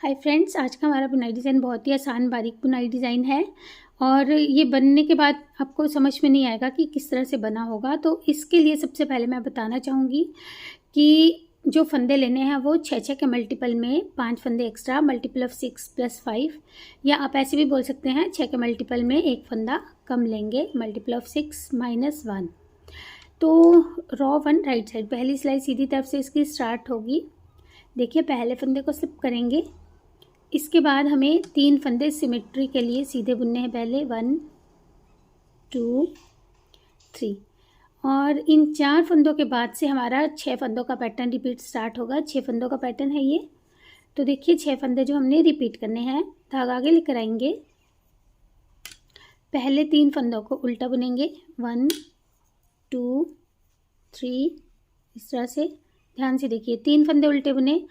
Hi friends, आज का हमारा बुनाई डिज़ाइन बहुत ही आसान बारीक बुनाई डिज़ाइन है और ये बनने के बाद आपको समझ में नहीं आएगा कि किस तरह से बना होगा। तो इसके लिए सबसे पहले मैं बताना चाहूँगी कि जो फंदे लेने हैं वो 6-6 के मल्टीपल में 5 फंदे एक्स्ट्रा मल्टीपल ऑफ 6 + 5, या आप ऐसे भी बोल सकते हैं 6 के मल्टीपल में एक फंदा कम लेंगे मल्टीपल ऑफ 6 - 1। तो रॉ 1 राइट साइड पहली सिलाई सीधी तरफ से इसकी स्टार्ट होगी। देखिए पहले फंदे को स्लिप करेंगे, इसके बाद हमें 3 फंदे सिमेट्री के लिए सीधे बुनने हैं। पहले 1 2 3 और इन 4 फंदों के बाद से हमारा 6 फंदों का पैटर्न रिपीट स्टार्ट होगा। 6 फंदों का पैटर्न है ये। तो देखिए 6 फंदे जो हमने रिपीट करने हैं, धागा आगे लेकर आएंगे, पहले 3 फंदों को उल्टा बुनेंगे 1 2 3 इस तरह से। ध्यान से देखिए 3 फंदे उल्टे बुने,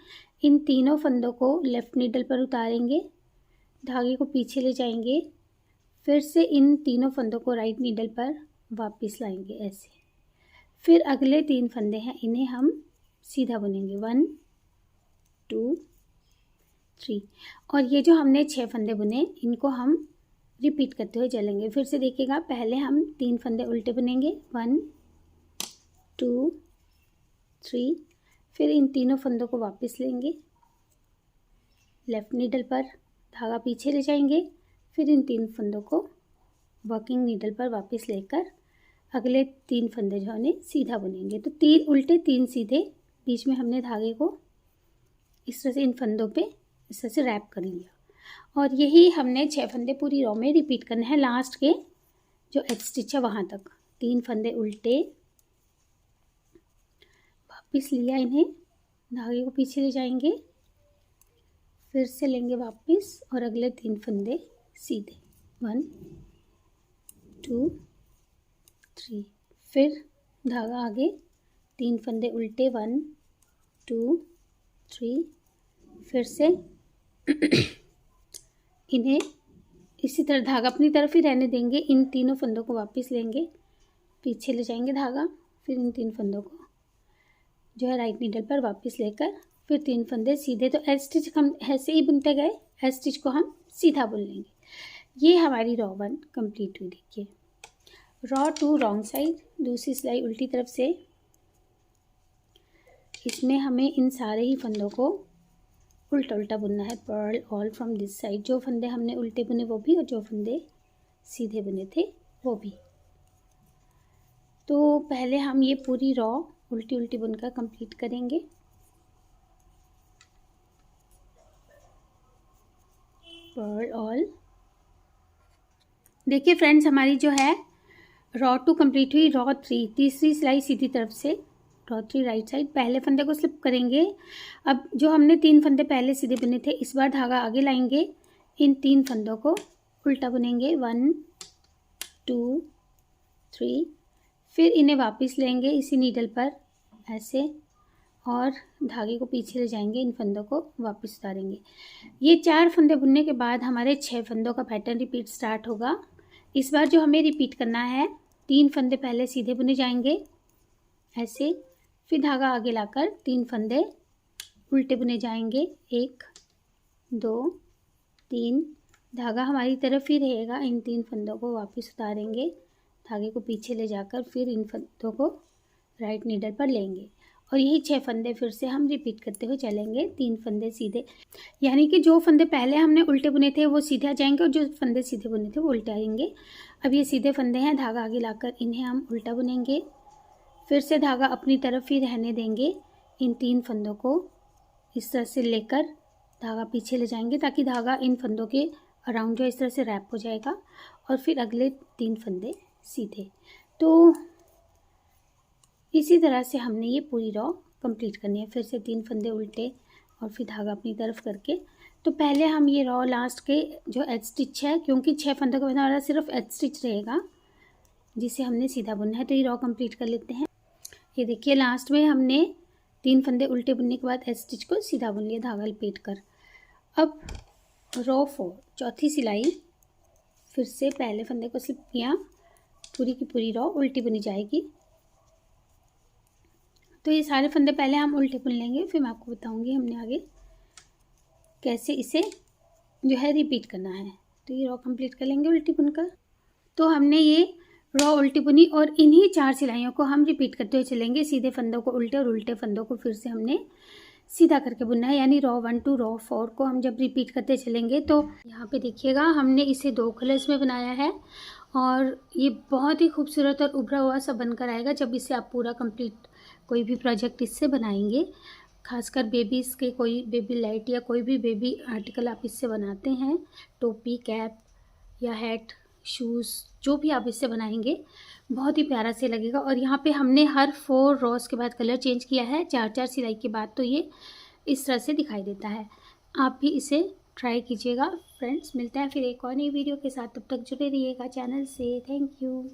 इन तीनों फंदों को लेफ़्ट नीडल पर उतारेंगे, धागे को पीछे ले जाएंगे, फिर से इन तीनों फंदों को राइट नीडल पर वापस लाएंगे ऐसे। फिर अगले 3 फंदे हैं, इन्हें हम सीधा बुनेंगे 1 2 3 और ये जो हमने 6 फंदे बुने इनको हम रिपीट करते हुए चलेंगे। फिर से देखिएगा, पहले हम 3 फंदे उल्टे बुनेंगे 1 2 3, फिर इन तीनों फंदों को वापस लेंगे, लेफ़्ट नीडल पर धागा पीछे ले जाएंगे, फिर इन 3 फंदों को वर्किंग नीडल पर वापस लेकर अगले 3 फंदे जो हमने सीधा बुनेंगे। तो 3 उल्टे 3 सीधे, बीच में हमने धागे को इस तरह से इन फंदों पे इस तरह से रैप कर लिया और यही हमने 6 फंदे पूरी रो में रिपीट करने हैं। लास्ट के जो एज स्टिच है वहाँ तक 3 फंदे उल्टे, वापस लिया इन्हें, धागे को पीछे ले जाएंगे, फिर से लेंगे वापस और अगले 3 फंदे सीधे 1 2 3, फिर धागा आगे, 3 फंदे उल्टे 1 2 3, फिर से इन्हें इसी तरह धागा अपनी तरफ ही रहने देंगे, इन तीनों फंदों को वापस लेंगे, पीछे ले जाएंगे धागा, फिर इन 3 फंदों को जो है राइट नीडल पर वापस लेकर फिर 3 फंदे सीधे। तो एज स्टिच हम ऐसे ही बुनते गए, एज स्टिच को हम सीधा बुन लेंगे। ये हमारी रॉ 1 कंप्लीट हुई। देखिए रॉ 2 रॉन्ग साइड, दूसरी सिलाई उल्टी तरफ से, इसमें हमें इन सारे ही फंदों को उल्टा उल्टा बुनना है। Purl all from this side, जो फंदे हमने उल्टे बुने वो भी और जो फंदे सीधे बुने थे वो भी। तो पहले हम ये पूरी रॉ उल्टी उल्टी बुनकर कंप्लीट करेंगे। Perl all. देखिए फ्रेंड्स, हमारी जो है रॉ 2 कंप्लीट हुई। रॉ 3 तीसरी सिलाई सीधी तरफ से, रॉ 3 राइट साइड, पहले फंदे को स्लिप करेंगे। अब जो हमने 3 फंदे पहले सीधे बुने थे, इस बार धागा आगे लाएंगे, इन 3 फंदों को उल्टा बुनेंगे 1 2 3, फिर इन्हें वापस लेंगे इसी नीडल पर ऐसे और धागे को पीछे ले जाएंगे, इन फंदों को वापस उतारेंगे। ये 4 फंदे बुनने के बाद हमारे 6 फंदों का पैटर्न रिपीट स्टार्ट होगा। इस बार जो हमें रिपीट करना है, 3 फंदे पहले सीधे बुने जाएंगे ऐसे, फिर धागा आगे लाकर 3 फंदे उल्टे बुने जाएंगे 1 2 3, धागा हमारी तरफ ही रहेगा, इन 3 फंदों को वापस उतारेंगे, धागे को पीछे ले जाकर फिर इन फंदों को राइट नीडल पर लेंगे और यही 6 फंदे फिर से हम रिपीट करते हुए चलेंगे। 3 फंदे सीधे, यानी कि जो फंदे पहले हमने उल्टे बुने थे वो सीधे आ जाएंगे और जो फंदे सीधे बुने थे वो उल्टे आएंगे। अब ये सीधे फंदे हैं, धागा आगे लाकर इन्हें हम उल्टा बुनेंगे, फिर से धागा अपनी तरफ ही रहने देंगे, इन 3 फंदों को इस तरह से लेकर धागा पीछे ले जाएंगे ताकि धागा इन फंदों के अराउंड जो इस तरह से रैप हो जाएगा और फिर अगले 3 फंदे सीधे। तो इसी तरह से हमने ये पूरी रॉ कंप्लीट करनी है। फिर से 3 फंदे उल्टे और फिर धागा अपनी तरफ करके। तो पहले हम ये रॉ लास्ट के जो एज स्टिच है, क्योंकि 6 फंदों का हमारा सिर्फ एज स्टिच रहेगा जिसे हमने सीधा बुनना है, तो ये रॉ कंप्लीट कर लेते हैं। ये देखिए लास्ट में हमने 3 फंदे उल्टे बुनने के बाद एज स्टिच को सीधा बुन लिया धागा लपेट कर। अब रॉ 4 चौथी सिलाई, फिर से पहले फंदे को स्लिप किया, पूरी की पूरी रॉ उल्टी बुनी जाएगी। तो ये सारे फंदे पहले हम उल्टे बुन लेंगे, फिर मैं आपको बताऊंगी हमने आगे कैसे इसे जो है रिपीट करना है। तो ये रॉ कंप्लीट कर लेंगे उल्टी बुनकर। तो हमने ये रॉ उल्टी बुनी और इन्हीं 4 सिलाइयों को हम रिपीट करते हुए चलेंगे। सीधे फंदों को उल्टे और उल्टे फंदों को फिर से हमने सीधा करके बुनना है, यानी रॉ 1 टू रॉ 4 को हम जब रिपीट करते चलेंगे। तो यहाँ पे देखिएगा हमने इसे 2 कलर्स में बनाया है और ये बहुत ही खूबसूरत और उभरा हुआ सा बनकर आएगा जब इसे आप पूरा कंप्लीट कोई भी प्रोजेक्ट इससे बनाएंगे। खासकर बेबीज़ के कोई बेबी लाइट या कोई भी बेबी आर्टिकल आप इससे बनाते हैं, टोपी, कैप या हैट, शूज़, जो भी आप इससे बनाएंगे बहुत ही प्यारा से लगेगा। और यहाँ पे हमने हर 4 रॉस के बाद कलर चेंज किया है, 4-4 सिलाई के बाद, तो ये इस तरह से दिखाई देता है। आप भी इसे ट्राई कीजिएगा फ्रेंड्स। मिलते हैं फिर एक और नई वीडियो के साथ, तब तक जुड़े रहिएगा चैनल से। Thank you.